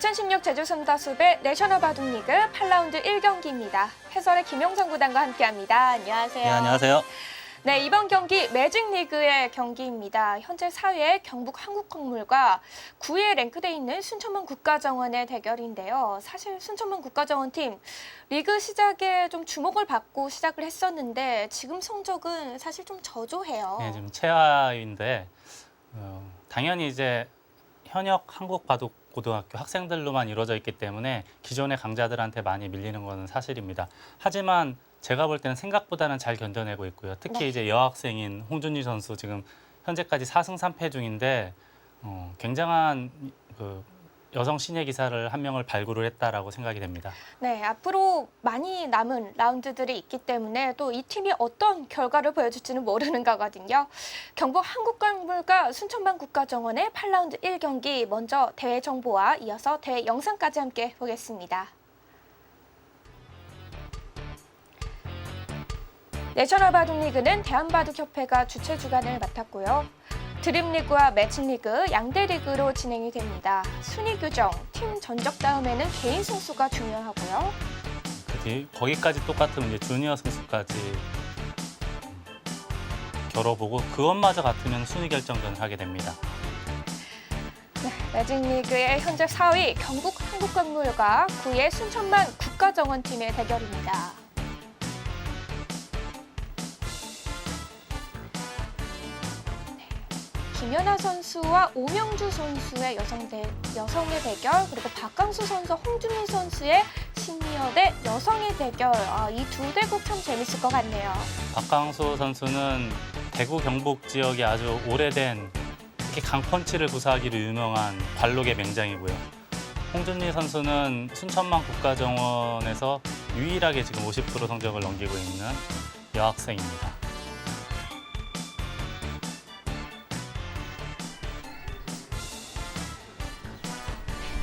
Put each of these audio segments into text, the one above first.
2016 제주 손다숲의 내셔널 바둑리그 8라운드 1경기입니다. 해설의 김용성 구단과 함께합니다. 안녕하세요. 네, 안녕하세요. 네, 이번 경기 매직리그의 경기입니다. 현재 4위의 경북 한국광물과 9위에 랭크돼 있는 순천만 국가정원의 대결인데요. 사실 순천만 국가정원 팀 리그 시작에 좀 주목을 받고 시작을 했었는데 지금 성적은 사실 좀 저조해요. 네, 지금 최하위인데 당연히 이제 현역 한국바둑고등학교 학생들로만 이루어져 있기 때문에 기존의 강자들한테 많이 밀리는 것은 사실입니다. 하지만 제가 볼 때는 생각보다는 잘 견뎌내고 있고요. 특히 네. 이제 여학생인 홍준희 선수 지금 현재까지 4승 3패 중인데 굉장한 여성 신예 기사를 한 명을 발굴을 했다라고 생각이 됩니다. 네, 앞으로 많이 남은 라운드들이 있기 때문에 또 이 팀이 어떤 결과를 보여줄지는 모르는 거거든요. 경북 한국광물과 순천만 국가정원의 8라운드 1경기 먼저 대회 정보와 이어서 대회 영상까지 함께 보겠습니다. 내셔널 바둑리그는 대한바둑협회가 주최 주관을 맡았고요. 드림리그와 매칭리그, 양대 리그로 진행이 됩니다. 순위 규정, 팀 전적 다음에는 개인 승수가 중요하고요. 거기까지 똑같으면 이제 주니어 승수까지 겨뤄보고 그것마저 같으면 순위 결정전을 하게 됩니다. 네, 매직리그의 현재 4위 경북 한국광물과 9위의 순천만 국가정원팀의 대결입니다. 김연아 선수와 오명주 선수의 여성의 대결, 그리고 박강수 선수, 홍준희 선수의 시니어 대 여성의 대결. 이 두 대국 참 재밌을 것 같네요. 박강수 선수는 대구 경북 지역에 아주 오래된 이렇게 강펀치를 구사하기로 유명한 관록의 맹장이고요. 홍준희 선수는 순천만 국가정원에서 유일하게 지금 50% 성적을 넘기고 있는 여학생입니다.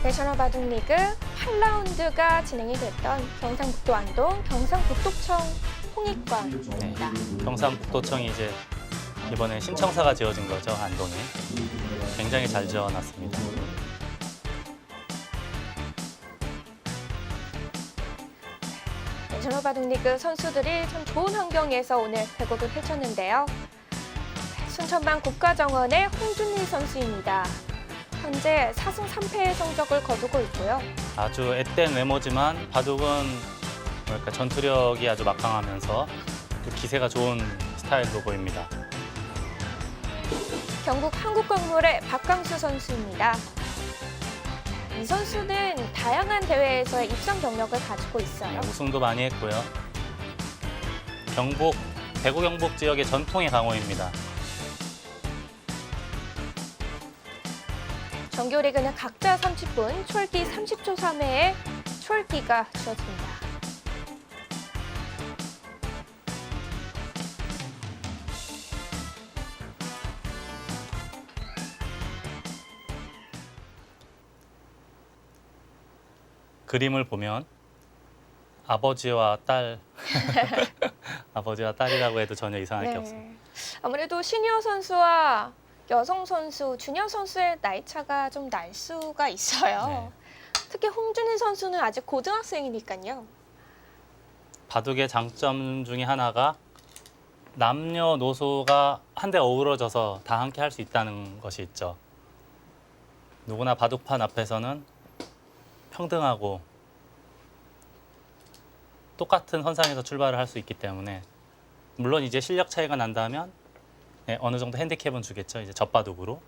내셔널 바둑리그 8라운드가 진행이 됐던 경상북도 안동 경상북도청 홍익관입니다. 경상북도청이 이제 이번에 신청사가 지어진 거죠, 안동에. 굉장히 잘 지어놨습니다. 내셔널 바둑리그 선수들이 참 좋은 환경에서 오늘 대국을 펼쳤는데요. 순천만 국가정원의 홍준희 선수입니다. 현재 4승 3패의 성적을 거두고 있고요. 아주 앳된 외모지만 바둑은 전투력이 아주 막강하면서 또 기세가 좋은 스타일로 보입니다. 경북 한국광물의 박강수 선수입니다. 이 선수는 다양한 대회에서의 입상 경력을 가지고 있어요. 우승도 많이 했고요. 대구 경북 지역의 전통의 강호입니다. 정규리그는 각자 30분, 초읽기 30초 3회에 초읽기가 주어집니다. 그림을 보면 아버지와 딸, 아버지와 딸이라고 해도 전혀 이상할 게 없습니다. 아무래도 시니어 선수와 여성 선수, 주니어 선수의 나이 차가 좀 날 수가 있어요. 네. 특히 홍준희 선수는 아직 고등학생이니까요. 바둑의 장점 중에 하나가 남녀노소가 한데 어우러져서 다 함께 할 수 있다는 것이 있죠. 누구나 바둑판 앞에서는 평등하고 똑같은 선상에서 출발을 할 수 있기 때문에 물론 이제 실력 차이가 난다면 어느 정도 핸디캡은 주겠죠. 이제 젖바둑으로.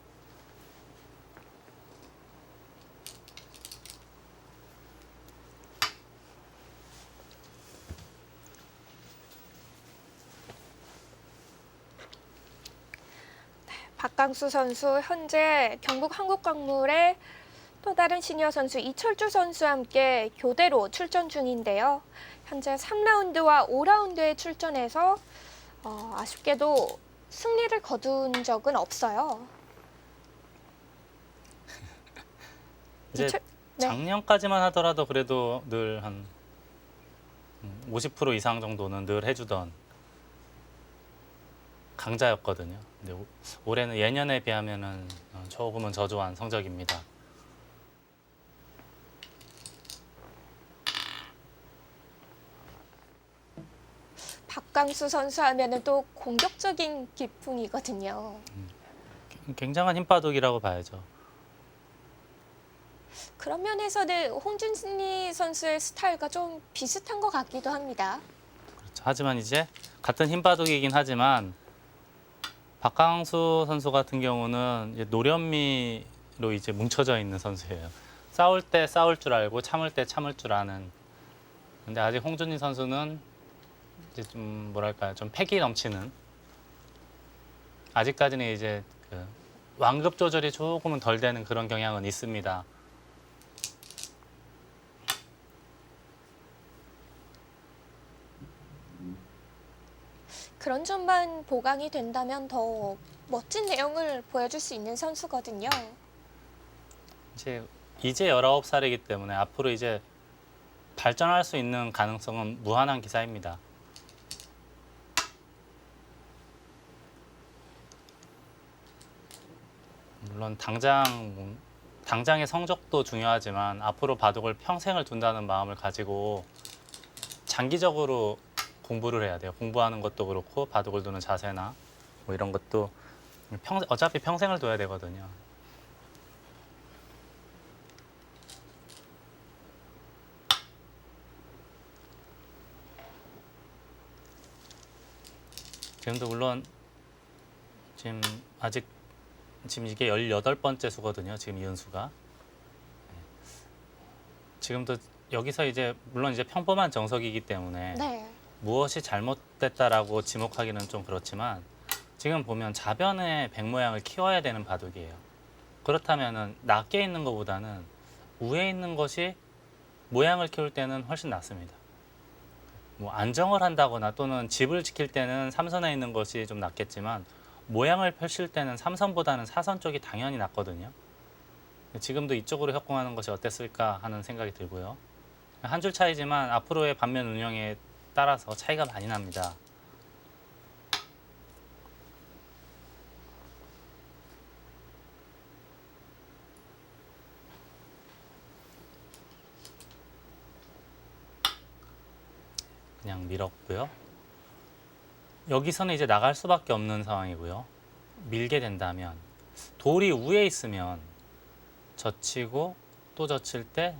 박강수 선수 현재 경북 한국광물의 또 다른 시니어 선수 이철주 선수와 함께 교대로 출전 중인데요. 현재 3라운드와 5라운드에 출전해서 아쉽게도 승리를 거둔 적은 없어요. 이제 네. 작년까지만 하더라도 그래도 늘 한 50% 이상 정도는 늘 해주던 강자였거든요. 근데 올해는 예년에 비하면은 조금은 저조한 성적입니다. 박강수 선수 하면은 또 공격적인 기풍이거든요. 굉장한 힘바둑이라고 봐야죠. 그런 면에서는 홍준희 선수의 스타일과 좀 비슷한 것 같기도 합니다. 그렇죠. 하지만 이제 같은 힘바둑이긴 하지만 박강수 선수 같은 경우는 이제 노련미로 이제 뭉쳐져 있는 선수예요. 싸울 때 싸울 줄 알고 참을 때 참을 줄 아는. 근데 아직 홍준희 선수는 이제 좀 뭐랄까요, 좀 패기 넘치는. 아직까지는 이제 그 완급 조절이 조금은 덜 되는 그런 경향은 있습니다. 그런 점만 보강이 된다면 더 멋진 내용을 보여줄 수 있는 선수거든요. 이제 19살이기 때문에 앞으로 이제 발전할 수 있는 가능성은 무한한 기사입니다. 물론 당장의 성적도 중요하지만 앞으로 바둑을 평생을 둔다는 마음을 가지고 장기적으로 공부를 해야 돼요. 공부하는 것도 그렇고 바둑을 두는 자세나 뭐 이런 것도 어차피 평생을 둬야 되거든요. 지금도 물론 지금 이게 18번째 수거든요. 지금 이은수가. 지금도 여기서 이제 물론 이제 평범한 정석이기 때문에 네. 무엇이 잘못됐다라고 지목하기는 좀 그렇지만 지금 보면 자변의 백 모양을 키워야 되는 바둑이에요. 그렇다면은 낮게 있는 것보다는 위에 있는 것이 모양을 키울 때는 훨씬 낫습니다. 뭐 안정을 한다거나 또는 집을 지킬 때는 삼선에 있는 것이 좀 낫겠지만 모양을 펼칠 때는 삼선보다는 사선 쪽이 당연히 낫거든요. 지금도 이쪽으로 협공하는 것이 어땠을까 하는 생각이 들고요. 한 줄 차이지만 앞으로의盤面 운영에 따라서 차이가 많이 납니다. 그냥 밀었고요. 여기서는 이제 나갈 수밖에 없는 상황이고요. 밀게 된다면 돌이 위에 있으면 젖히고 또 젖힐 때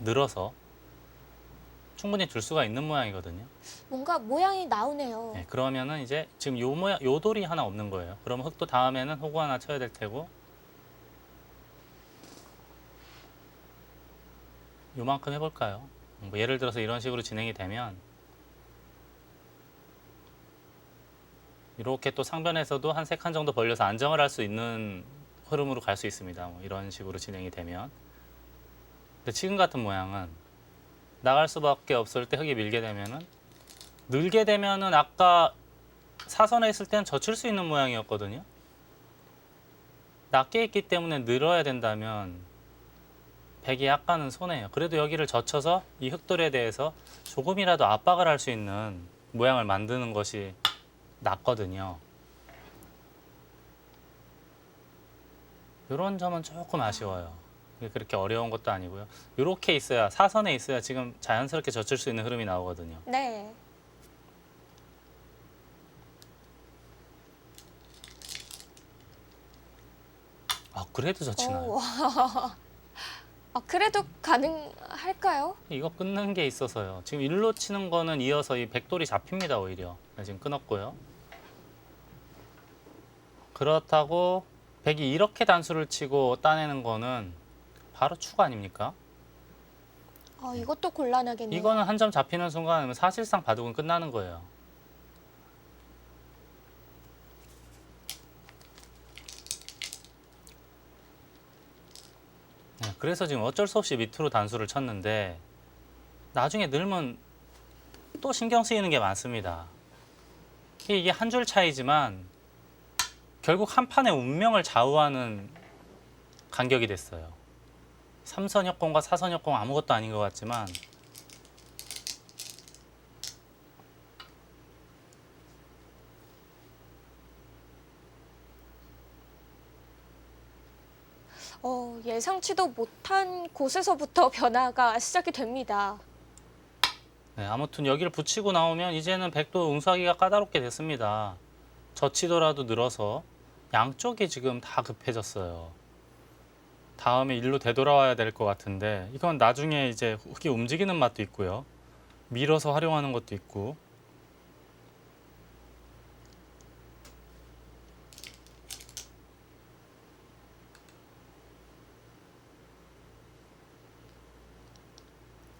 늘어서 충분히 둘 수가 있는 모양이거든요. 뭔가 모양이 나오네요. 네, 그러면은 이제 지금 요 돌이 하나 없는 거예요. 그러면 흑도 다음에는 호구 하나 쳐야 될 테고 요만큼 해볼까요? 뭐 예를 들어서 이런 식으로 진행이 되면 이렇게 또 상변에서도 한 3칸 정도 벌려서 안정을 할 수 있는 흐름으로 갈 수 있습니다. 뭐 이런 식으로 진행이 되면. 근데 지금 같은 모양은 나갈 수밖에 없을 때 흑이 밀게 되면은 늘게 되면은 아까 사선에 있을 때는 젖힐 수 있는 모양이었거든요. 낮게 있기 때문에 늘어야 된다면 백이 약간은 손해예요. 그래도 여기를 젖혀서 이 흑돌에 대해서 조금이라도 압박을 할 수 있는 모양을 만드는 것이 낫거든요. 이런 점은 조금 아쉬워요. 그렇게 어려운 것도 아니고요. 이렇게 있어야 사선에 있어야 지금 자연스럽게 젖힐 수 있는 흐름이 나오거든요. 네. 아 그래도 젖히나요? 오. 그래도 가능할까요? 이거 끊는 게 있어서요. 지금 일로 치는 거는 이어서 이 백돌이 잡힙니다 오히려. 지금 끊었고요. 그렇다고 백이 이렇게 단수를 치고 따내는 거는 바로 축 아닙니까? 이것도 곤란하겠네요. 이거는 한 점 잡히는 순간 사실상 바둑은 끝나는 거예요. 그래서 지금 어쩔 수 없이 밑으로 단수를 쳤는데 나중에 늘면 또 신경 쓰이는 게 많습니다. 이게 한 줄 차이지만 결국 한 판의 운명을 좌우하는 간격이 됐어요. 삼선 협공과 사선 협공 아무것도 아닌 것 같지만 예상치도 못한 곳에서부터 변화가 시작이 됩니다. 네, 아무튼 여기를 붙이고 나오면 이제는 백도 응수하기가 까다롭게 됐습니다. 젖히더라도 늘어서 양쪽이 지금 다 급해졌어요. 다음에 일로 되돌아와야 될 것 같은데 이건 나중에 이제 흙이 움직이는 맛도 있고요. 밀어서 활용하는 것도 있고.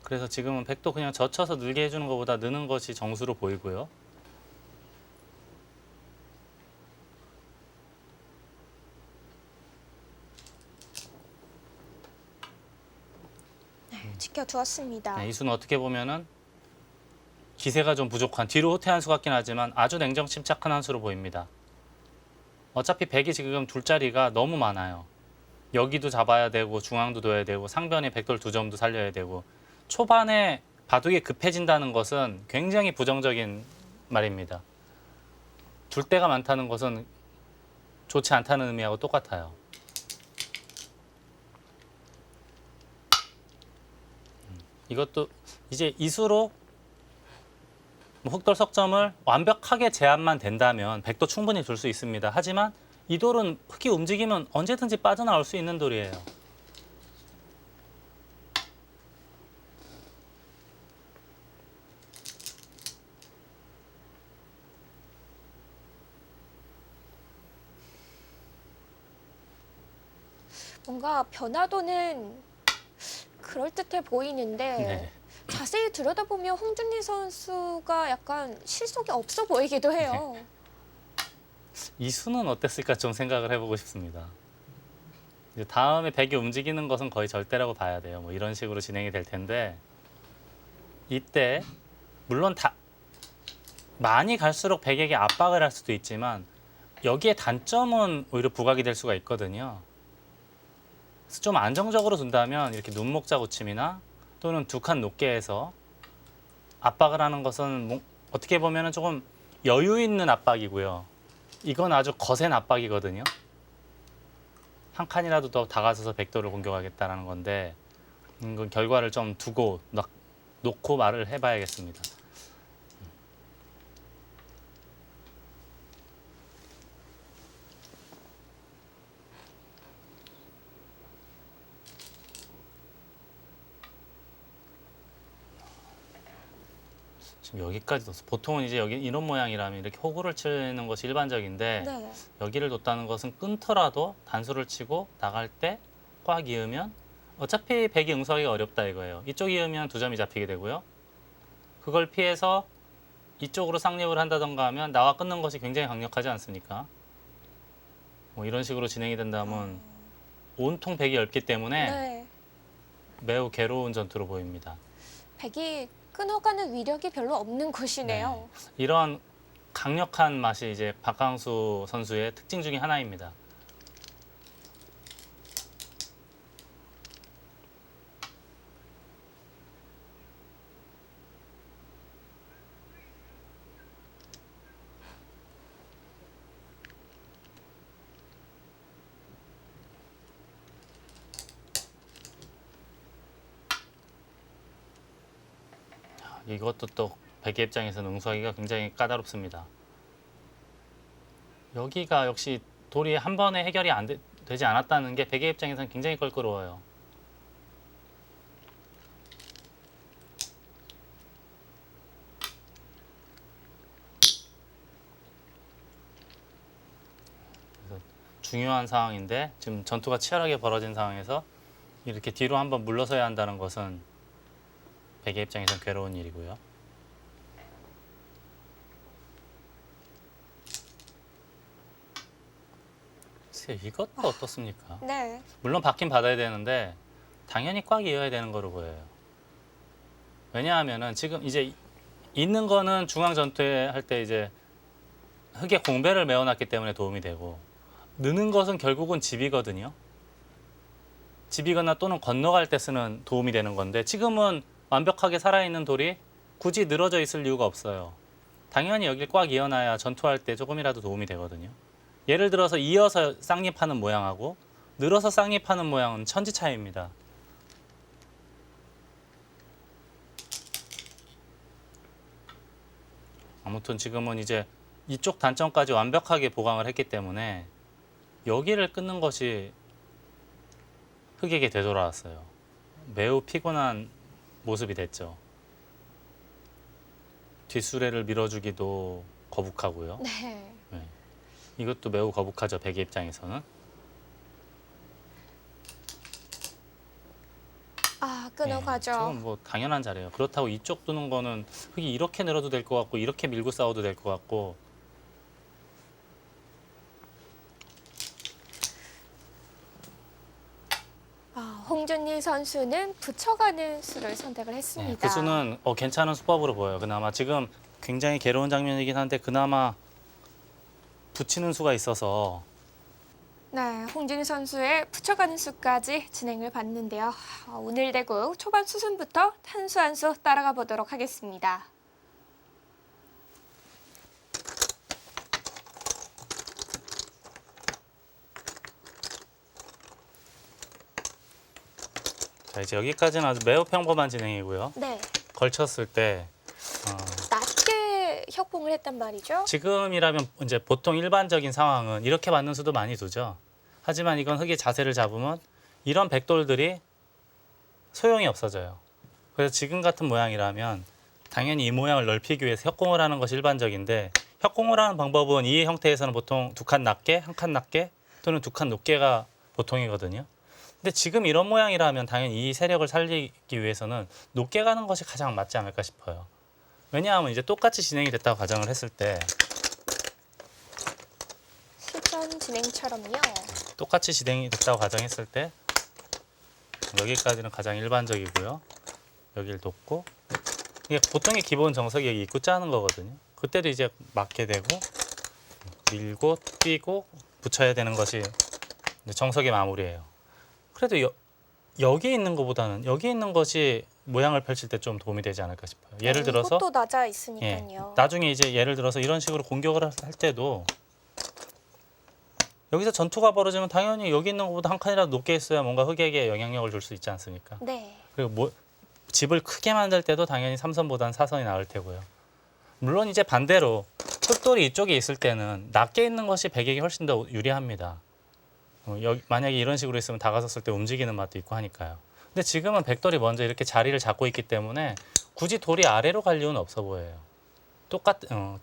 그래서 지금은 백도 그냥 젖혀서 늘게 해주는 것보다 느는 것이 정수로 보이고요. 지켜두었습니다. 네, 이 수는 어떻게 보면은 기세가 좀 부족한 뒤로 후퇴한 수 같긴 하지만 아주 냉정 침착한 한 수로 보입니다. 어차피 백이 지금 둘자리가 너무 많아요. 여기도 잡아야 되고 중앙도 둬야 되고 상변에 백돌 2점도 살려야 되고 초반에 바둑이 급해진다는 것은 굉장히 부정적인 말입니다. 둘 때가 많다는 것은 좋지 않다는 의미하고 똑같아요. 이것도 이제 이수로 흑돌 석점을 완벽하게 제압만 된다면 백도 충분히 둘 수 있습니다. 하지만 이 돌은 흑이 움직이면 언제든지 빠져나올 수 있는 돌이에요. 뭔가 변화도는 그럴듯해 보이는데 네. 자세히 들여다보면 홍준희 선수가 약간 실속이 없어 보이기도 해요. 이 수는 어땠을까 좀 생각을 해보고 싶습니다. 이제 다음에 백이 움직이는 것은 거의 절대라고 봐야 돼요. 뭐 이런 식으로 진행이 될 텐데 이때 물론 다 많이 갈수록 백에게 압박을 할 수도 있지만 여기에 단점은 오히려 부각이 될 수가 있거든요. 그래서 좀 안정적으로 둔다면 이렇게 눈목자 고침이나 또는 두 칸 높게 해서 압박을 하는 것은 뭐 어떻게 보면 조금 여유 있는 압박이고요. 이건 아주 거센 압박이거든요. 한 칸이라도 더 다가서서 백도를 공격하겠다는 건데 이건 결과를 좀 두고 놓고 말을 해봐야겠습니다. 지금 여기까지 뒀어. 보통은 이제 여기 이런 모양이라면 이렇게 호구를 치는 것이 일반적인데 네. 여기를 뒀다는 것은 끊더라도 단수를 치고 나갈 때 꽉 이으면 어차피 백이 응수하기가 어렵다 이거예요. 이쪽 이으면 2점이 잡히게 되고요. 그걸 피해서 이쪽으로 쌍립을 한다던가 하면 나와 끊는 것이 굉장히 강력하지 않습니까? 뭐 이런 식으로 진행이 된다면 온통 백이 넓기 때문에 네. 매우 괴로운 전투로 보입니다. 백이 끊어가는 위력이 별로 없는 곳이네요. 이런 강력한 맛이 이제 박항수 선수의 특징 중에 하나입니다. 이것도 또 백의 입장에서는 응수하기가 굉장히 까다롭습니다. 여기가 역시 돌이 한 번에 해결이 되지 않았다는 게 백의 입장에서는 굉장히 껄끄러워요. 그래서 중요한 상황인데 지금 전투가 치열하게 벌어진 상황에서 이렇게 뒤로 한번 물러서야 한다는 것은 백의 입장에서는 괴로운 일이고요. 글쎄요, 이것도 어떻습니까? 네. 물론 받긴 받아야 되는데 당연히 꽉 이어야 되는 거로 보여요. 왜냐하면은 지금 이제 있는 거는 중앙 전투에 할 때 이제 흙에 공배를 메워놨기 때문에 도움이 되고 느는 것은 결국은 집이거든요. 집이거나 또는 건너갈 때 쓰는 도움이 되는 건데 지금은 완벽하게 살아있는 돌이 굳이 늘어져 있을 이유가 없어요. 당연히 여길 꽉 이어놔야 전투할 때 조금이라도 도움이 되거든요. 예를 들어서 이어서 쌍립하는 모양하고 늘어서 쌍립하는 모양은 천지 차이입니다. 아무튼 지금은 이제 이쪽 단점까지 완벽하게 보강을 했기 때문에 여기를 끊는 것이 흑에게 되돌아왔어요. 매우 피곤한 모습이 됐죠. 뒷수레를 밀어주기도 거북하고요. 네. 네. 이것도 매우 거북하죠, 백의 입장에서는. 아, 끊어가죠. 지금 뭐 당연한 자리예요. 그렇다고 이쪽 두는 거는 흑이 이렇게 늘어도 될 것 같고 이렇게 밀고 싸워도 될 것 같고. 아, 홍준희 선수는 붙여가는 수를 선택을 네, 했습니다. 그 수는 괜찮은 수법으로 보여요. 그나마 지금 굉장히 괴로운 장면이긴 한데 그나마 붙이는 수가 있어서. 네, 홍준희 선수의 붙여가는 수까지 진행을 봤는데요. 오늘 대국 초반 수순부터 한 수 한 수 따라가 보도록 하겠습니다. 자, 이제 여기까지는 아주 매우 평범한 진행이고요. 네, 걸쳤을 때 낮게 협공을 했단 말이죠. 지금이라면 이제 보통 일반적인 상황은 이렇게 맞는 수도 많이 두죠. 하지만 이건 흑의 자세를 잡으면 이런 백돌들이 소용이 없어져요. 그래서 지금 같은 모양이라면 당연히 이 모양을 넓히기 위해서 협공을 하는 것이 일반적인데, 협공을 하는 방법은 이 형태에서는 보통 두 칸 낮게, 한 칸 낮게 또는 두 칸 높게가 보통이거든요. 근데 지금 이런 모양이라면 당연히 이 세력을 살리기 위해서는 높게 가는 것이 가장 맞지 않을까 싶어요. 왜냐하면 이제 똑같이 진행이 됐다고 가정을 했을 때, 실전 진행처럼요. 똑같이 진행이 됐다고 가정했을 때 여기까지는 가장 일반적이고요. 여기를 돕고, 이게 보통의 기본 정석이 여기 입구 짜는 거거든요. 그때도 이제 맞게 되고 밀고 뛰고 붙여야 되는 것이 정석의 마무리예요. 그래도 여기 있는 것보다는 여기 있는 것이 모양을 펼칠 때 좀 도움이 되지 않을까 싶어요. 예를 들어서 이것도 낮아 예, 있으니까요. 나중에 이제 예를 들어서 이런 식으로 공격을 할 때도 여기서 전투가 벌어지면 당연히 여기 있는 것보다 한 칸이라도 높게 있어야 뭔가 흑에게 영향력을 줄 수 있지 않습니까? 네, 그리고 집을 크게 만들 때도 당연히 3선보다는 4선이 나을 테고요. 물론 이제 반대로 흑돌이 이쪽에 있을 때는 낮게 있는 것이 백에게 훨씬 더 유리합니다. 만약에 이런 식으로 있으면 다가섰을 때 움직이는 맛도 있고 하니까요. 근데 지금은 백돌이 먼저 이렇게 자리를 잡고 있기 때문에 굳이 돌이 아래로 갈 이유는 없어 보여요.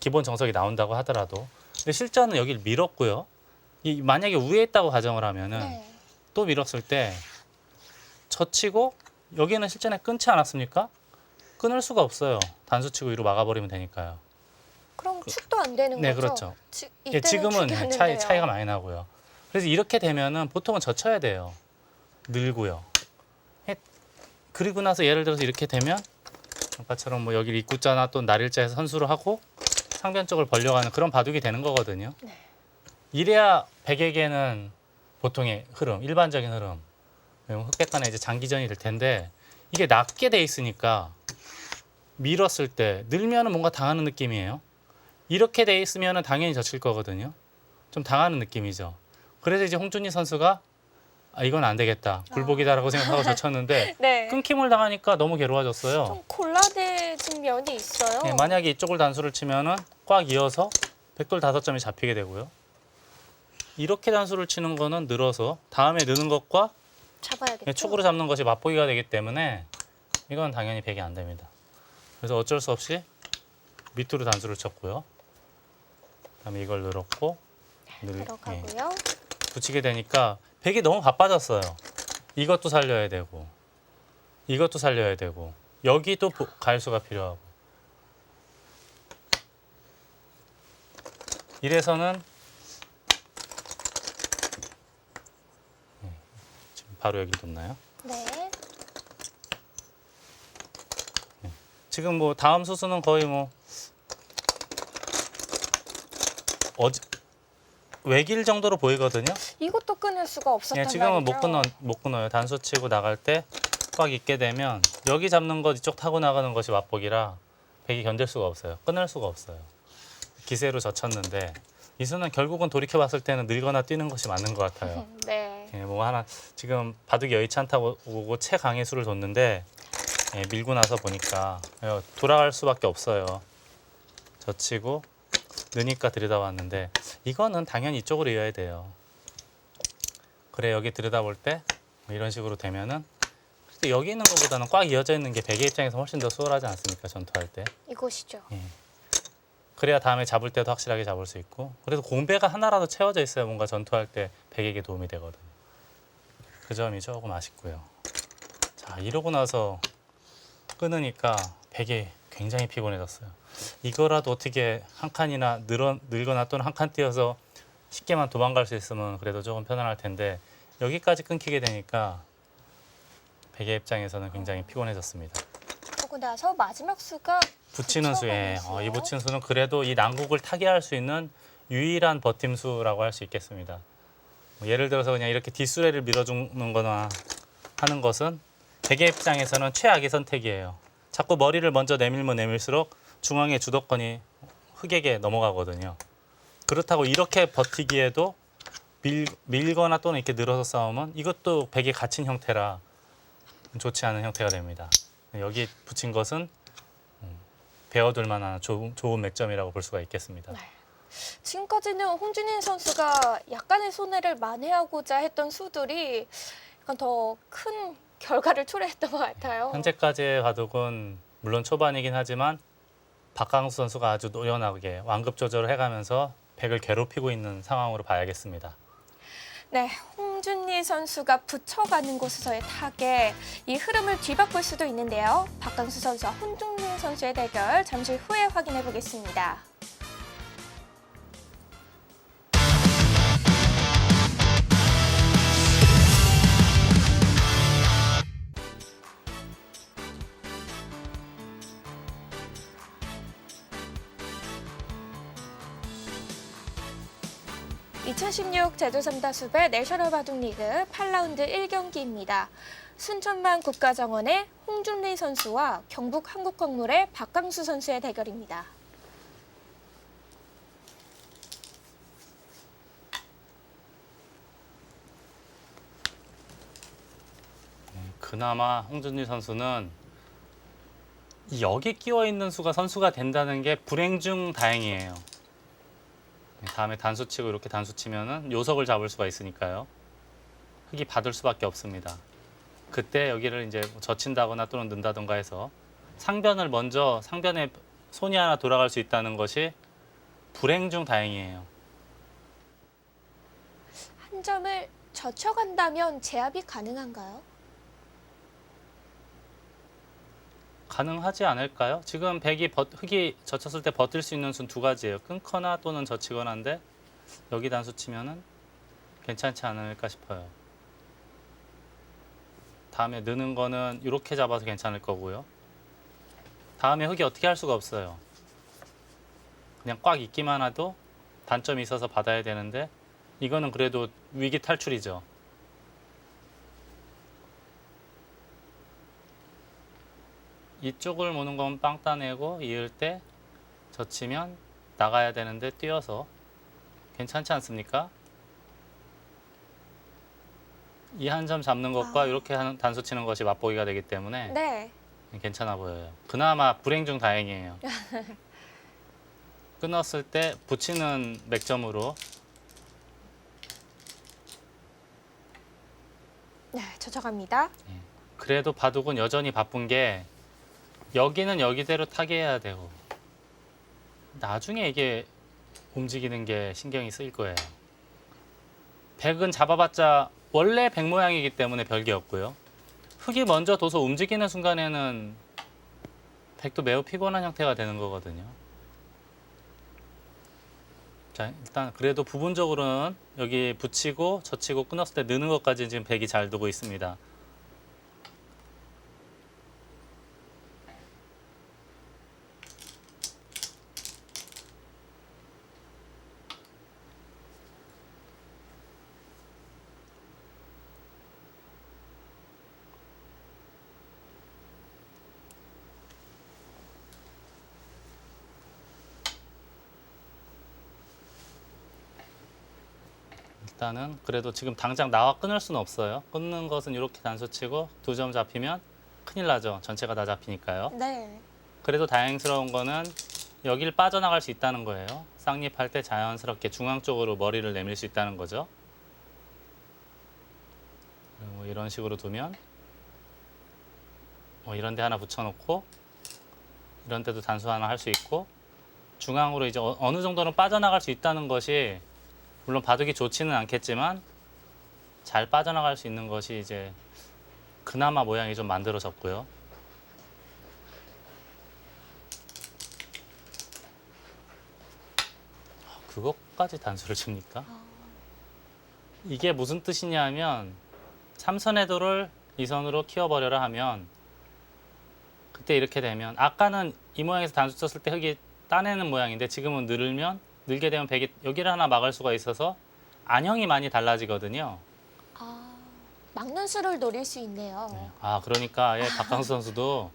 기본 정석이 나온다고 하더라도. 근데 실전은 여기를 밀었고요. 만약에 위에 있다고 가정을 하면은 네. 또 밀었을 때 젖히고 여기는 실전에 끊지 않았습니까? 끊을 수가 없어요. 단수 치고 위로 막아버리면 되니까요. 그럼 축도 안 되는 네, 거죠? 그렇죠. 이때는 지금은 축이 안 차이가 된대요. 많이 나고요. 그래서 이렇게 되면은 보통은 젖혀야 돼요. 늘고요. 그리고 나서 예를 들어서 이렇게 되면 아까처럼 뭐 여기 입구자나 또 날일자에서 선수를 하고 상변 쪽을 벌려가는 그런 바둑이 되는 거거든요. 네. 이래야 백에게는 보통의 흐름, 일반적인 흐름, 흑백간에 이제 장기전이 될 텐데, 이게 낮게 돼 있으니까 밀었을 때 늘면은 뭔가 당하는 느낌이에요. 이렇게 돼 있으면은 당연히 젖힐 거거든요. 좀 당하는 느낌이죠. 그래서 이제 홍준희 선수가 이건 안 되겠다, 굴복이다라고 생각하고 젖혔는데 네. 끊김을 당하니까 너무 괴로워졌어요. 좀 곤란해진 면이 있어요. 예, 만약에 이쪽을 단수를 치면은 꽉 이어서 백돌 5점이 잡히게 되고요. 이렇게 단수를 치는 거는 늘어서 다음에 느는 것과 잡아야겠죠. 축으로 잡는 것이 맛보기가 되기 때문에 이건 당연히 백이 안 됩니다. 그래서 어쩔 수 없이 밑으로 단수를 쳤고요. 그다음에 이걸 늘었고 들어가고요. 붙이게 되니까 백이 너무 바빠졌어요. 이것도 살려야 되고 이것도 살려야 되고 여기도 가일수가 필요하고, 이래서는 지금 바로 여기 뒀나요? 네. 지금 뭐 다음 수수는 거의 뭐 외길 정도로 보이거든요. 이것도 끊을 수가 없었단 예, 지금은 말이죠. 못 끊어요. 단수 치고 나갈 때 꽉 있게 되면 여기 잡는 것 이쪽 타고 나가는 것이 맛보기라 백이 견딜 수가 없어요. 끊을 수가 없어요. 기세로 젖혔는데 이 수는 결국은 돌이켜 봤을 때는 늘거나 뛰는 것이 맞는 것 같아요. 네. 예, 뭐 하나 지금 바둑이 여의치 않다고 보고 최강의 수를 뒀는데 밀고 나서 보니까 돌아갈 수밖에 없어요. 젖히고 느니까 들여다봤는데 이거는 당연히 이쪽으로 이어야 돼요. 그래 여기 들여다볼 때 이런 식으로 되면은 여기 있는 것보다는 꽉 이어져 있는 게 베개 입장에서 훨씬 더 수월하지 않습니까? 전투할 때. 이곳이죠. 예. 그래야 다음에 잡을 때도 확실하게 잡을 수 있고 그래서 공배가 하나라도 채워져 있어야 뭔가 전투할 때 베개에 도움이 되거든. 그 점이 조금 아쉽고요. 자 이러고 나서 끊으니까 베개 굉장히 피곤해졌어요. 이거라도 어떻게 한 칸이나 늘거나 또는 한 칸 띄어서 쉽게만 도망갈 수 있으면 그래도 조금 편안할 텐데 여기까지 끊기게 되니까 베개 입장에서는 굉장히 피곤해졌습니다. 그러고 나서 마지막 수가 붙이는 수에 붙여가는 이 붙이는 수는 그래도 이 난국을 타개할 수 있는 유일한 버팀수라고 할 수 있겠습니다. 뭐 예를 들어서 그냥 이렇게 뒷수레를 밀어주는 거나 하는 것은 베개 입장에서는 최악의 선택이에요. 자꾸 머리를 먼저 내밀면 내밀수록 중앙의 주도권이 흑에게 넘어가거든요. 그렇다고 이렇게 버티기에도 밀거나 또는 이렇게 늘어서 싸우면 이것도 베개에 갇힌 형태라 좋지 않은 형태가 됩니다. 여기 붙인 것은 배워둘 만한 좋은 맥점이라고 볼 수가 있겠습니다. 네. 지금까지는 홍준희 선수가 약간의 손해를 만회하고자 했던 수들이 약간 더 큰 결과를 초래했던 것 같아요. 현재까지의 바둑은 물론 초반이긴 하지만 박강수 선수가 아주 노련하게 완급 조절을 해가면서 백을 괴롭히고 있는 상황으로 봐야겠습니다. 네, 홍준희 선수가 붙여가는 곳에서의 타겟, 이 흐름을 뒤바꿀 수도 있는데요. 박강수 선수와 홍준희 선수의 대결 잠시 후에 확인해 보겠습니다. (2016) 제주 3다수배 내셔널 바둑리그 8라운드 1경기입니다. 순천만 국가정원의 홍준희 선수와 경북 한국광물의 박강수 선수의 대결입니다. 그나마 홍준희 선수는 여기 끼워 있는 수가 선수가 된다는 게 불행 중 다행이에요. 다음에 단수 치고 이렇게 단수 치면은 요석을 잡을 수가 있으니까요. 흑이 받을 수밖에 없습니다. 그때 여기를 이제 젖힌다거나 또는 넣는다던가 해서 상변을 먼저 상변에 손이 하나 돌아갈 수 있다는 것이 불행 중 다행이에요. 한 점을 젖혀간다면 제압이 가능한가요? 가능하지 않을까요? 지금 흑이 젖혔을 때 버틸 수 있는 수는 두 가지예요. 끊거나 또는 젖히거나인데 여기 단수 치면은 괜찮지 않을까 싶어요. 다음에 느는 거는 이렇게 잡아서 괜찮을 거고요. 다음에 흑이 어떻게 할 수가 없어요. 그냥 꽉 있기만 해도 단점이 있어서 받아야 되는데 이거는 그래도 위기 탈출이죠. 이쪽을 모는 건 빵 따내고 이을 때 젖히면 나가야 되는데 뛰어서 괜찮지 않습니까? 이 한 점 잡는 것과 이렇게 단수 치는 것이 맛보기가 되기 때문에 네. 괜찮아 보여요. 그나마 불행 중 다행이에요. 끊었을 때 붙이는 맥점으로 네, 젖혀갑니다. 그래도 바둑은 여전히 바쁜 게 여기는 여기대로 타개해야 되고 나중에 이게 움직이는 게 신경이 쓰일 거예요. 백은 잡아봤자 원래 백 모양이기 때문에 별게 없고요. 흑이 먼저 둬서 움직이는 순간에는 백도 매우 피곤한 형태가 되는 거거든요. 자, 일단 그래도 부분적으로는 여기 붙이고 젖히고 끊었을 때 느는 것까지 지금 백이 잘 두고 있습니다. 일단은 그래도 지금 당장 나와 끊을 수는 없어요. 끊는 것은 이렇게 단수 치고 두 점 잡히면 큰일 나죠. 전체가 다 잡히니까요. 네. 그래도 다행스러운 거는 여기를 빠져나갈 수 있다는 거예요. 쌍립할 때 자연스럽게 중앙 쪽으로 머리를 내밀 수 있다는 거죠. 그리고 이런 식으로 두면 이런 데 하나 붙여놓고 이런 데도 단수 하나 할 수 있고 중앙으로 이제 어느 정도는 빠져나갈 수 있다는 것이 물론 바둑이 좋지는 않겠지만 잘 빠져나갈 수 있는 것이 이제 그나마 모양이 좀 만들어졌고요. 그것까지 단수를 칩니까? 이게 무슨 뜻이냐 하면 3선의 도를 2선으로 키워버려라 하면 그때 이렇게 되면 아까는 이 모양에서 단수 쳤을 때 흙이 따내는 모양인데 지금은 늘게 되면 백이 여기를 하나 막을 수가 있어서 안형이 많이 달라지거든요. 아, 막는 수를 노릴 수 있네요. 그러니까 아예 박강수 선수도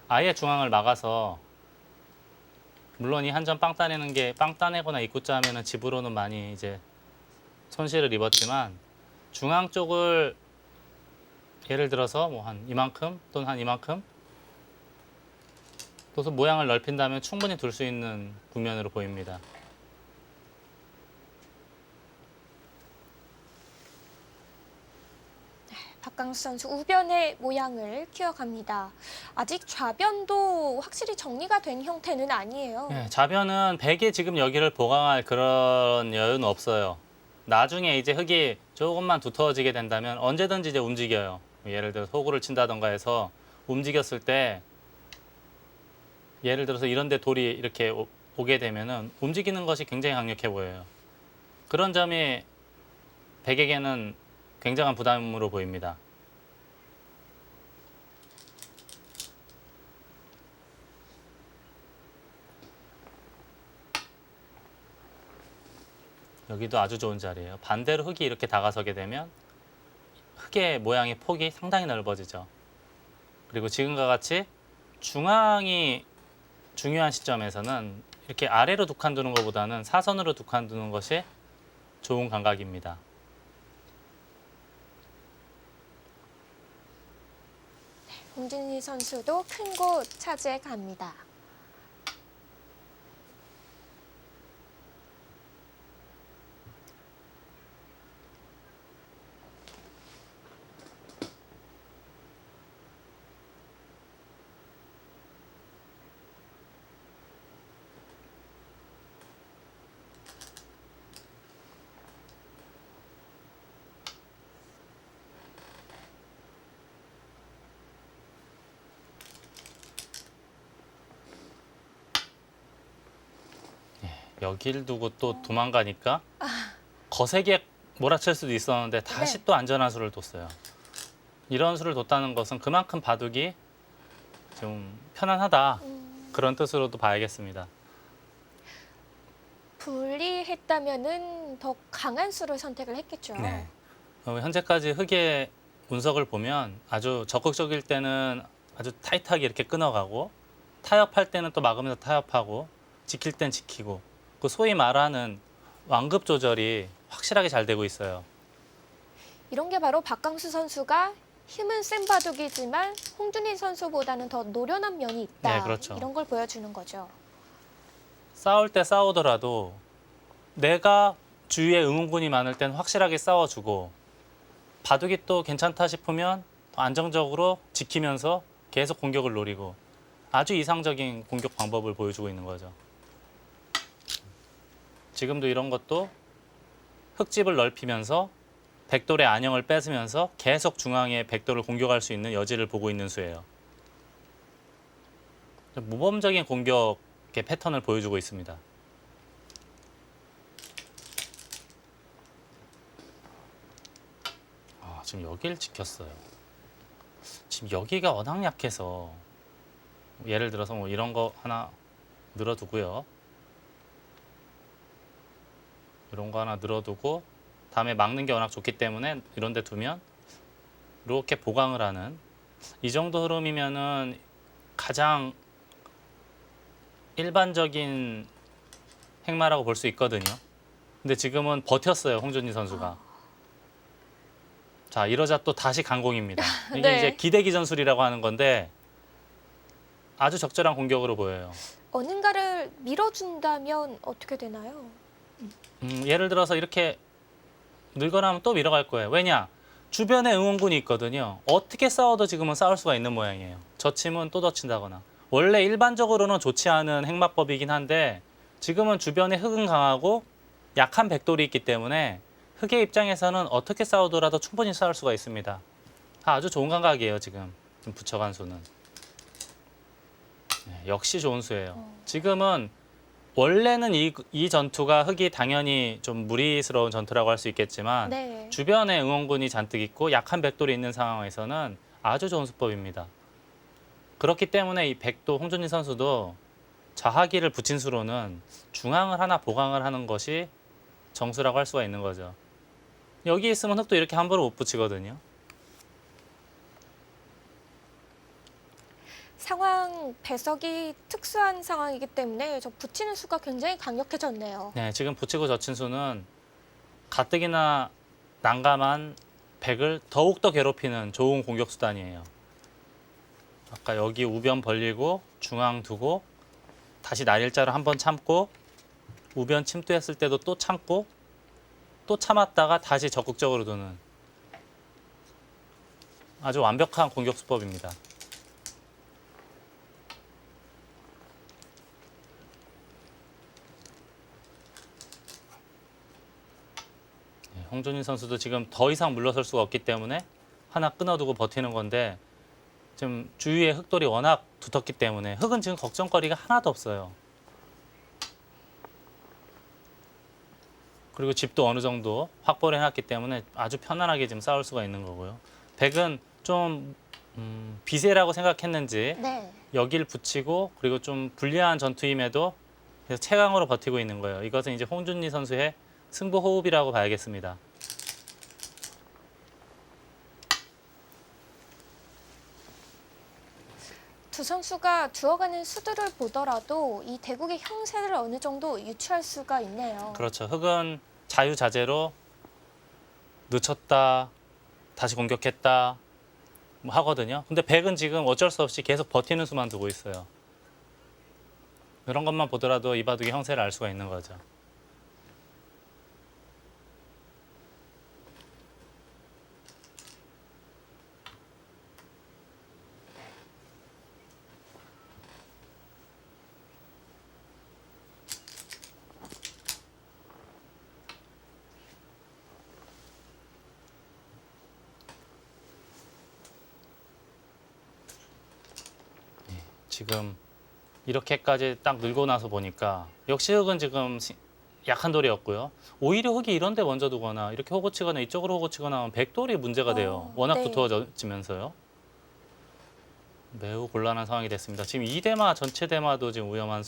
아예 중앙을 막아서 물론 이 한 점 빵 따내는 게 빵 따내거나 입구자 하면은 집으로는 많이 이제 손실을 입었지만 중앙 쪽을 예를 들어서 뭐 한 이만큼 또는 한 이만큼 또 모양을 넓힌다면 충분히 둘 수 있는 국면으로 보입니다. 박강수 선수 우변의 모양을 키워갑니다. 아직 좌변도 확실히 정리가 된 형태는 아니에요. 네, 좌변은 백이 지금 여기를 보강할 그런 여유는 없어요. 나중에 이제 흙이 조금만 두터워지게 된다면 언제든지 이제 움직여요. 예를 들어 호구를 친다던가 해서 움직였을 때 예를 들어서 이런 데 돌이 이렇게 오게 되면은 움직이는 것이 굉장히 강력해 보여요. 그런 점이 백에게는 굉장한 부담으로 보입니다. 여기도 아주 좋은 자리예요. 반대로 흙이 이렇게 다가서게 되면 흙의 모양의 폭이 상당히 넓어지죠. 그리고 지금과 같이 중앙이 중요한 시점에서는 이렇게 아래로 두 칸 두는 것보다는 사선으로 두 칸 두는 것이 좋은 감각입니다. 홍준희 선수도 큰 곳 차지해 갑니다. 여길 두고 또 도망가니까 거세게 몰아칠 수도 있었는데 다시 네. 또 안전한 수를 뒀어요. 이런 수를 뒀다는 것은 그만큼 바둑이 좀 편안하다 그런 뜻으로도 봐야겠습니다. 불리했다면은 더 강한 수를 선택을 했겠죠. 네. 현재까지 흙의 운석을 보면 아주 적극적일 때는 아주 타이트하게 이렇게 끊어가고 타협할 때는 또 막으면서 타협하고 지킬 땐 지키고 그 소위 말하는 완급 조절이 확실하게 잘 되고 있어요. 이런 게 바로 박강수 선수가 힘은 센 바둑이지만 홍준희 선수보다는 더 노련한 면이 있다. 네, 그렇죠. 이런 걸 보여주는 거죠. 싸울 때 싸우더라도 내가 주위에 응원군이 많을 땐 확실하게 싸워주고 바둑이 또 괜찮다 싶으면 안정적으로 지키면서 계속 공격을 노리고 아주 이상적인 공격 방법을 보여주고 있는 거죠. 지금도 이런 것도 흙집을 넓히면서 백돌의 안형을 뺏으면서 계속 중앙에 백돌을 공격할 수 있는 여지를 보고 있는 수예요. 모범적인 공격의 패턴을 보여주고 있습니다. 지금 여기를 지켰어요. 지금 여기가 워낙 약해서 예를 들어서 뭐 이런 거 하나 늘어두고요. 이런 거 하나 늘어두고 다음에 막는 게 워낙 좋기 때문에 이런 데 두면 이렇게 보강을 하는 이 정도 흐름이면은 가장 일반적인 행마라고 볼 수 있거든요. 근데 지금은 버텼어요, 홍준희 선수가. 자, 이러자 또 다시 강공입니다. 이게 네. 이제 기대기 전술이라고 하는 건데 아주 적절한 공격으로 보여요. 어딘가를 밀어준다면 어떻게 되나요? 예를 들어서 이렇게 늘거나 하면 또 밀어갈 거예요. 왜냐? 주변에 응원군이 있거든요. 어떻게 싸워도 지금은 싸울 수가 있는 모양이에요. 젖히면 또 젖힌다거나. 원래 일반적으로는 좋지 않은 행마법이긴 한데 지금은 주변에 흑은 강하고 약한 백돌이 있기 때문에 흑의 입장에서는 어떻게 싸우더라도 충분히 싸울 수가 있습니다. 아주 좋은 감각이에요, 지금 붙여간 수는. 네, 역시 좋은 수예요. 지금은 원래는 이 전투가 흑이 당연히 좀 무리스러운 전투라고 할 수 있겠지만 네. 주변에 응원군이 잔뜩 있고 약한 백돌이 있는 상황에서는 아주 좋은 수법입니다. 그렇기 때문에 이 백도 홍준희 선수도 좌하기를 붙인 수로는 중앙을 하나 보강을 하는 것이 정수라고 할 수가 있는 거죠. 여기 있으면 흑도 이렇게 함부로 못 붙이거든요. 상황 배석이 특수한 상황이기 때문에 저 붙이는 수가 굉장히 강력해졌네요. 네, 지금 붙이고 젖힌 수는 가뜩이나 난감한 백을 더욱더 괴롭히는 좋은 공격 수단이에요. 아까 여기 우변 벌리고 중앙 두고 다시 날일자로 한번 참고 우변 침투했을 때도 또 참고 또 참았다가 다시 적극적으로 두는 아주 완벽한 공격 수법입니다. 홍준희 선수도 지금 더 이상 물러설 수가 없기 때문에 하나 끊어두고 버티는 건데 지금 주위에 흑돌이 워낙 두텁기 때문에 흑은 지금 걱정거리가 하나도 없어요. 그리고 집도 어느 정도 확보를 해놨기 때문에 아주 편안하게 지금 싸울 수가 있는 거고요. 백은 좀 비세라고 생각했는지 네. 여기를 붙이고 그리고 좀 불리한 전투임에도 계속 최강으로 버티고 있는 거예요. 이것은 이제 홍준희 선수의 승부 호흡이라고 봐야겠습니다. 두 선수가 두어가는 수들을 보더라도 이 대국의 형세를 어느 정도 유추할 수가 있네요. 그렇죠. 흑은 자유자재로 늦췄다, 다시 공격했다 뭐 하거든요. 근데 백은 지금 어쩔 수 없이 계속 버티는 수만 두고 있어요. 이런 것만 보더라도 이 바둑의 형세를 알 수가 있는 거죠. 지금 이렇게까지 딱 늘고 나서 보니까 역시 흑은 지금 약한 돌이었고요. 오히려 흑이 이런 데 먼저 두거나 이렇게 호구 치거나 이쪽으로 호구 치거나 하면 백돌이 문제가 돼요. 워낙 네. 두터워지면서요. 매우 곤란한 상황이 됐습니다. 지금 이 대마 전체 대마도 지금 위험한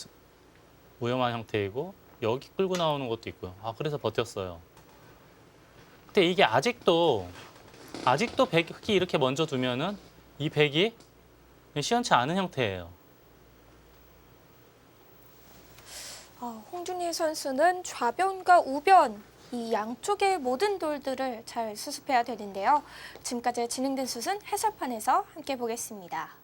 형태이고 여기 끌고 나오는 것도 있고요. 그래서 버텼어요. 근데 이게 아직도 흑이 이렇게 먼저 두면은 이 백이 시원치 않은 형태예요. 홍준희 선수는 좌변과 우변 이 양쪽의 모든 돌들을 잘 수습해야 되는데요. 지금까지 진행된 수순 해설판에서 함께 보겠습니다.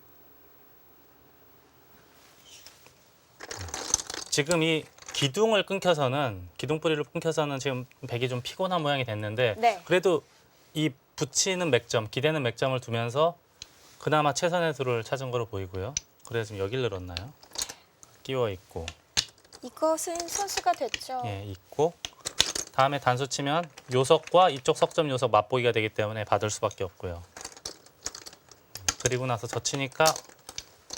지금 이 기둥을 끊겨서는 기둥뿌리를 끊겨서는 지금 백이 좀 피곤한 모양이 됐는데 네. 그래도 이 붙이는 맥점, 기대는 맥점을 두면서 그나마 최선의 수를 찾은 거로 보이고요. 그래서 지금 여기를 늘었나요? 끼워 있고, 이것은 선수가 됐죠. 예, 있고 다음에 단수 치면 요석과 이쪽 석점 요석 맞보기가 되기 때문에 받을 수밖에 없고요. 그리고 나서 젖히니까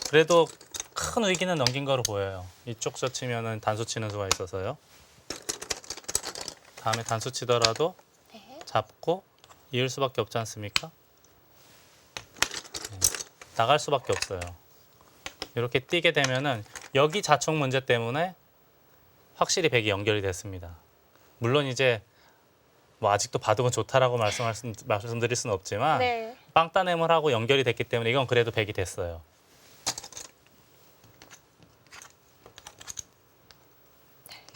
그래도 큰 위기는 넘긴 거로 보여요. 이쪽 젖히면은 단수 치는 수가 있어서요. 다음에 단수 치더라도 네. 잡고 이을 수밖에 없지 않습니까? 나갈 수밖에 없어요. 이렇게 뛰게 되면은 여기 자축 문제 때문에 확실히 백이 연결이 됐습니다. 물론 이제 뭐 아직도 바둑은 좋다라고 말씀드릴 수는 없지만 네. 빵따냄을 하고 연결이 됐기 때문에 이건 그래도 백이 됐어요.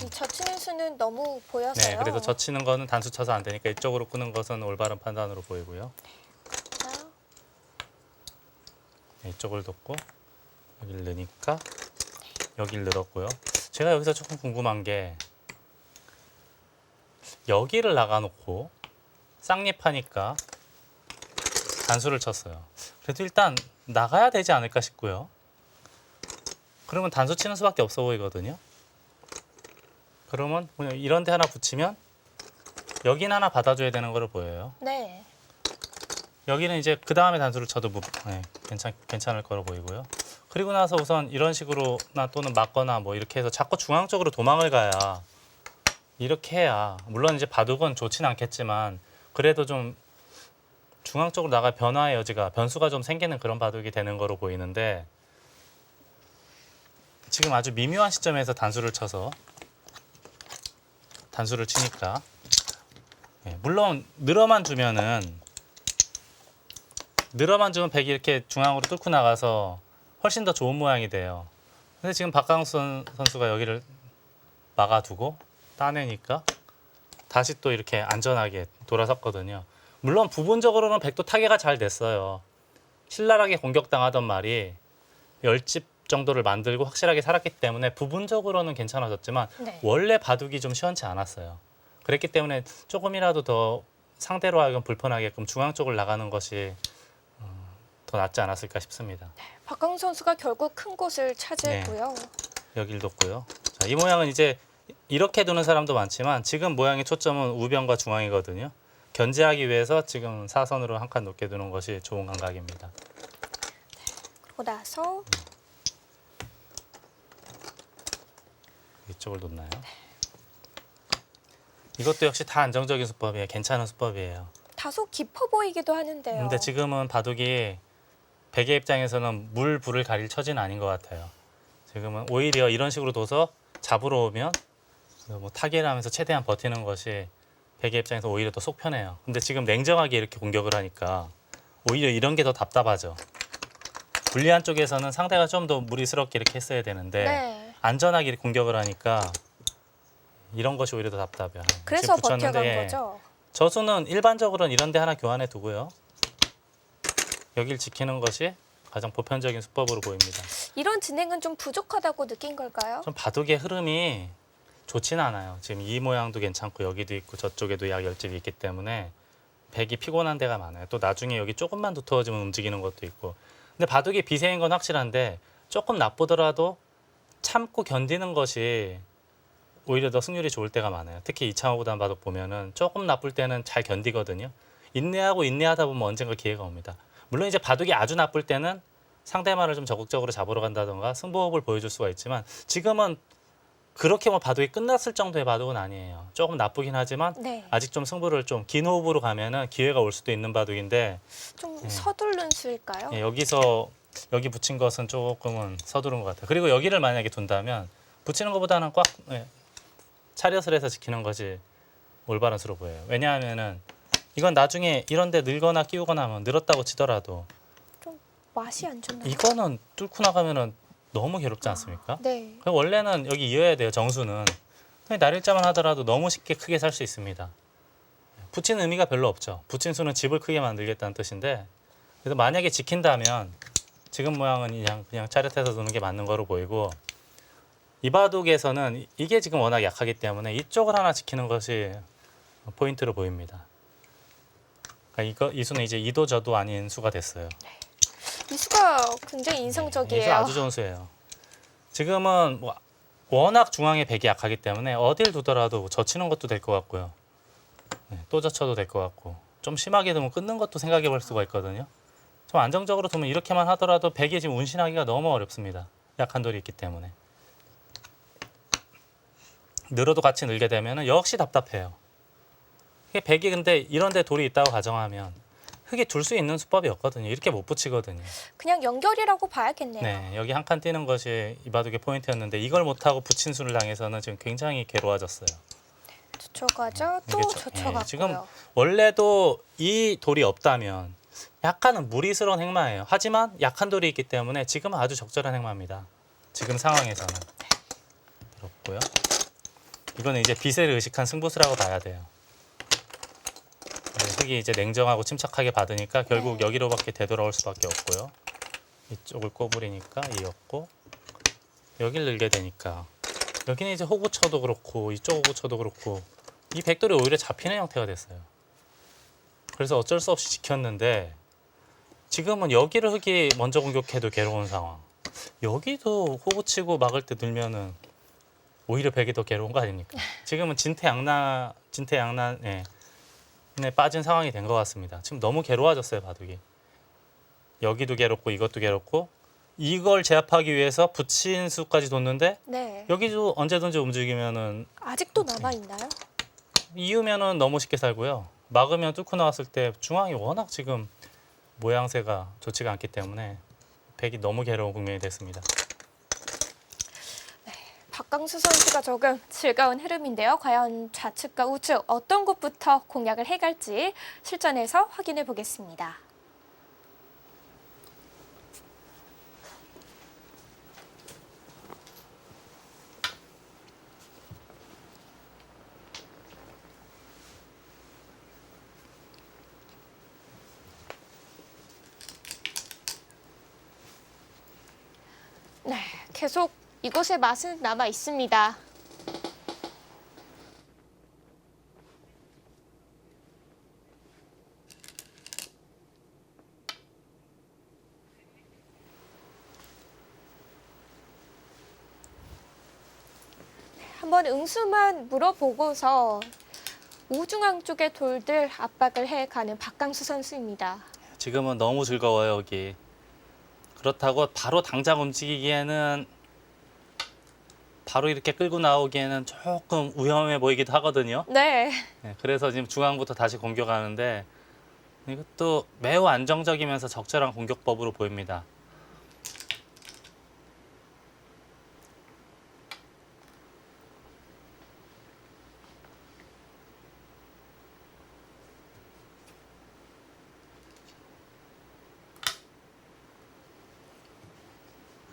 이 젖히는 수는 너무 보여서요. 네, 그래서 젖히는 거는 단수 쳐서 안 되니까 이쪽으로 끄는 것은 올바른 판단으로 보이고요. 네, 이쪽을 뒀고 여기를 넣으니까 여기를 늘었고요. 제가 여기서 조금 궁금한 게 여기를 나가놓고 쌍립하니까 단수를 쳤어요. 그래도 일단 나가야 되지 않을까 싶고요. 그러면 단수 치는 수밖에 없어 보이거든요. 그러면 그냥 이런 데 하나 붙이면 여기는 하나 받아줘야 되는 거로 보여요. 네. 여기는 이제 그 다음에 단수를 쳐도 괜찮을 거로 보이고요. 그리고 나서 우선 이런 식으로 나 또는 맞거나 뭐 이렇게 해서 자꾸 중앙 쪽으로 도망을 가야 이렇게 해야 물론 이제 바둑은 좋진 않겠지만 그래도 좀 중앙 쪽으로 나갈 변화의 여지가 변수가 좀 생기는 그런 바둑이 되는 거로 보이는데 지금 아주 미묘한 시점에서 단수를 쳐서 단수를 치니까 물론 늘어만 주면 백이 이렇게 중앙으로 뚫고 나가서 훨씬 더 좋은 모양이 돼요. 근데 지금 박강수 선수가 여기를 막아두고 따내니까 다시 또 이렇게 안전하게 돌아섰거든요. 물론 부분적으로는 백도 타개가 잘 됐어요. 신랄하게 공격당하던 말이 10집 정도를 만들고 확실하게 살았기 때문에 부분적으로는 괜찮아졌지만 네. 원래 바둑이 좀 시원치 않았어요. 그랬기 때문에 조금이라도 더 상대로 하여금 불편하게끔 중앙 쪽을 나가는 것이 더 낫지 않았을까 싶습니다. 박강수 선수가 결국 큰 곳을 차지했고요. 여기를 뒀고요. 자, 이 모양은 이제 이렇게 두는 사람도 많지만 지금 모양의 초점은 우변과 중앙이거든요. 견제하기 위해서 지금 사선으로 한 칸 높게 두는 것이 좋은 감각입니다. 그리고 나서 이쪽을 놓나요? 이것도 역시 다 안정적인 수법이에요. 괜찮은 수법이에요. 다소 깊어 보이기도 하는데요. 근데 지금은 바둑이 백의 입장에서는 물, 불을 가릴 처지는 아닌 것 같아요. 지금은 오히려 이런 식으로 둬서 잡으러 오면 뭐 타개를 하면서 최대한 버티는 것이 백의 입장에서 오히려 더 속 편해요. 근데 지금 냉정하게 이렇게 공격을 하니까 오히려 이런 게 더 답답하죠. 불리한 쪽에서는 상대가 좀 더 무리스럽게 이렇게 했어야 되는데 네. 안전하게 이렇게 공격을 하니까 이런 것이 오히려 더 답답해요. 그래서 지금 버텨간 붙였는데 거죠. 저수는 일반적으로는 이런 데 하나 교환해 두고요. 여길 지키는 것이 가장 보편적인 수법으로 보입니다. 이런 진행은 좀 부족하다고 느낀 걸까요? 좀 바둑의 흐름이 좋지는 않아요. 지금 이 모양도 괜찮고 여기도 있고 저쪽에도 약 10집이 있기 때문에 백이 피곤한 데가 많아요. 또 나중에 여기 조금만 두터워지면 움직이는 것도 있고. 근데 바둑이 비세인 건 확실한데 조금 나쁘더라도 참고 견디는 것이 오히려 더 승률이 좋을 때가 많아요. 특히 이창호 구단 바둑 보면은 조금 나쁠 때는 잘 견디거든요. 인내하다 보면 언젠가 기회가 옵니다. 물론 이제 바둑이 아주 나쁠 때는 상대방을 좀 적극적으로 잡으러 간다던가 승부욕을 보여줄 수가 있지만 지금은 그렇게 뭐 바둑이 끝났을 정도의 바둑은 아니에요. 조금 나쁘긴 하지만 네. 아직 좀 승부를 좀 긴 호흡으로 가면은 기회가 올 수도 있는 바둑인데 좀 서두른 수일까요? 여기서 여기 붙인 것은 조금은 서두른 것 같아요. 그리고 여기를 만약에 둔다면 붙이는 것보다는 꽉 차렷을 해서 지키는 것이 올바른 수로 보여요. 왜냐하면은 이건 나중에 이런 데 늘거나 끼우거나 하면 늘었다고 치더라도 좀 맛이 안 좋나요? 이거는 뚫고 나가면은 너무 괴롭지 않습니까? 네. 그럼 원래는 여기 이어야 돼요. 정수는. 근데 날일자만 하더라도 너무 쉽게 크게 살 수 있습니다. 붙이는 의미가 별로 없죠. 붙인 수는 집을 크게 만들겠다는 뜻인데 그래서 만약에 지킨다면 지금 모양은 그냥 차렷해서 두는 게 맞는 거로 보이고 이 바둑에서는 이게 지금 워낙 약하기 때문에 이쪽을 하나 지키는 것이 포인트로 보입니다. 그러니까 이 수는 이제 이도 저도 아닌 수가 됐어요. 이 수가 굉장히 이 수 인상적이에요. 아주 좋은 수예요. 지금은 뭐 워낙 중앙에 백이 약하기 때문에 어딜 두더라도 젖히는 것도 될 것 같고요. 또 젖혀도 될 것 같고 좀 심하게 두면 끊는 것도 생각해 볼 수가 있거든요. 좀 안정적으로 두면 이렇게만 하더라도 백이 지금 운신하기가 너무 어렵습니다. 약한 돌이 있기 때문에. 늘어도 같이 늘게 되면 역시 답답해요. 백이 근데 이런 데 돌이 있다고 가정하면 흙에 둘 수 있는 수법이 없거든요. 이렇게 못 붙이거든요. 그냥 연결이라고 봐야겠네요. 네, 여기 한 칸 띄는 것이 이 바둑의 포인트였는데 이걸 못하고 붙인 수를 당해서는 지금 굉장히 괴로워졌어요. 젖혀가죠. 또 이게 젖혀갔고요. 지금 원래도 이 돌이 없다면 약간은 무리스러운 행마예요. 하지만 약한 돌이 있기 때문에 지금은 아주 적절한 행마입니다. 지금 상황에서는. 그렇고요. 이거는 이제 비세를 의식한 승부수라고 봐야 돼요. 흙이 이제 냉정하고 침착하게 받으니까 결국 여기로밖에 되돌아올 수밖에 없고요. 이쪽을 꼬부리니까 이었고 여길 늘게 되니까 여기는 이제 호구쳐도 그렇고 이쪽 호구쳐도 그렇고 이 백돌이 오히려 잡히는 형태가 됐어요. 그래서 어쩔 수 없이 지켰는데 지금은 여기를 흙이 먼저 공격해도 괴로운 상황. 여기도 호구치고 막을 때 늘면은 오히려 백이 더 괴로운 거 아닙니까? 지금은 진퇴양난에 빠진 상황이 된 것 같습니다. 지금 너무 괴로워졌어요, 바둑이. 여기도 괴롭고 이것도 괴롭고 이걸 제압하기 위해서 붙인 수까지 뒀는데 네. 여기도 언제든지 움직이면은 아직도 남아 있나요? 이으면은 너무 쉽게 살고요. 막으면 뚫고 나왔을 때 중앙이 워낙 지금 모양새가 좋지가 않기 때문에 백이 너무 괴로운 국면이 됐습니다. 박강수 선수가 조금 즐거운 흐름인데요. 과연 좌측과 우측 어떤 곳부터 공략을 해갈지 실전에서 확인해 보겠습니다. 네, 계속 이곳의 맛은 남아 있습니다. 한번 응수만 물어보고서 우중앙 쪽의 돌들 압박을 해가는 박강수 선수입니다. 지금은 너무 즐거워요, 여기. 그렇다고 바로 당장 움직이기에는 바로 이렇게 끌고 나오기에는 조금 위험해 보이기도 하거든요. 네, 네, 그래서 지금 중앙부터 다시 공격하는데 이것도 매우 안정적이면서 적절한 공격법으로 보입니다.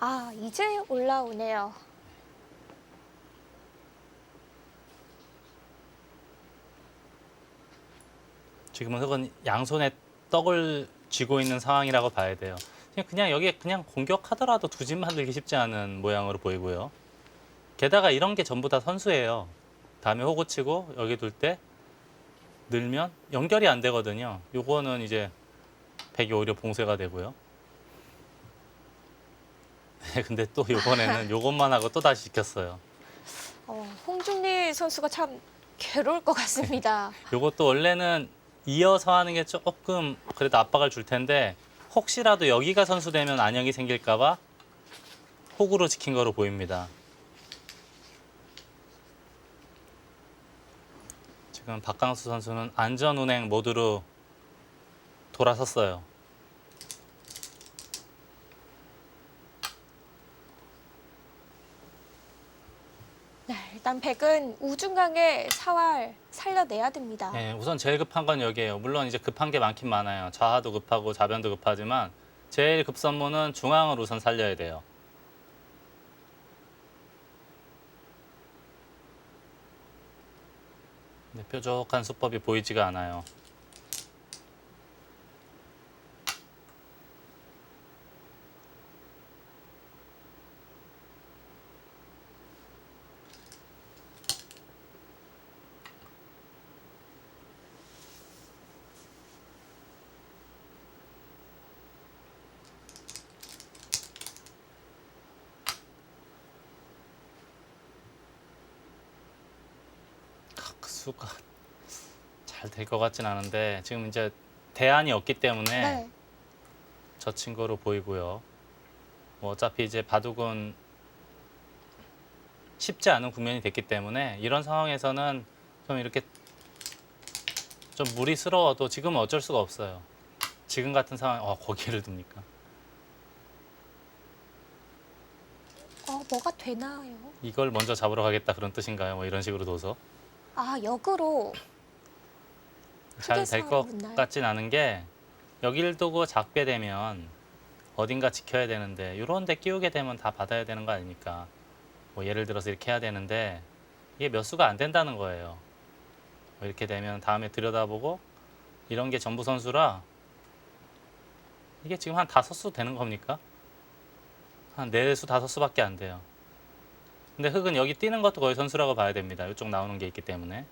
아 이제 올라오네요. 지금은 흙은 양손에 떡을 쥐고 있는 상황이라고 봐야 돼요. 그냥 여기에 그냥 공격하더라도 두 집 만들기 쉽지 않은 모양으로 보이고요. 게다가 이런 게 전부 다 선수예요. 다음에 호구 치고 여기 둘 때 늘면 연결이 안 되거든요. 요거는 이제 백이 오히려 봉쇄가 되고요. 네, 근데 또 요번에는 요것만 하고 또 다시 지켰어요. 홍준리 선수가 참 괴로울 것 같습니다. 요것도 원래는 이어서 하는 게 조금 그래도 압박을 줄 텐데 혹시라도 여기가 선수되면 안녕이 생길까 봐 호구로 지킨 거로 보입니다. 지금 박강수 선수는 안전운행 모드로 돌아섰어요. 네, 일단 백은 우중강의 사활 살려내야 됩니다. 네, 우선 제일 급한 건 여기예요. 물론 이제 급한 게 많긴 많아요. 좌하도 급하고 좌변도 급하지만 제일 급선무는 중앙을 우선 살려야 돼요. 근데 뾰족한 수법이 보이지가 않아요. 수가 잘 될 것 같진 않은데 지금 이제 대안이 없기 때문에 네. 젖힌 거로 보이고요. 뭐 어차피 이제 바둑은 쉽지 않은 국면이 됐기 때문에 이런 상황에서는 좀 이렇게 좀 무리스러워도 지금은 어쩔 수가 없어요. 지금 같은 상황, 거기를 둡니까? 뭐가 되나요? 이걸 먼저 잡으러 가겠다 그런 뜻인가요? 뭐 이런 식으로 둬서 아 역으로 잘 될 것 붙나요? 같진 않은 게 여길 두고 잡게 되면 어딘가 지켜야 되는데 이런 데 끼우게 되면 다 받아야 되는 거 아닙니까? 뭐 예를 들어서 이렇게 해야 되는데 이게 몇 수가 안 된다는 거예요. 뭐 이렇게 되면 다음에 들여다보고 이런 게 전부 선수라 이게 지금 한 5수 되는 겁니까? 한 4수, 5수밖에 안 돼요. 근데 흙은 여기 뛰는 것도 거의 선수라고 봐야 됩니다. 이쪽 나오는 게 있기 때문에.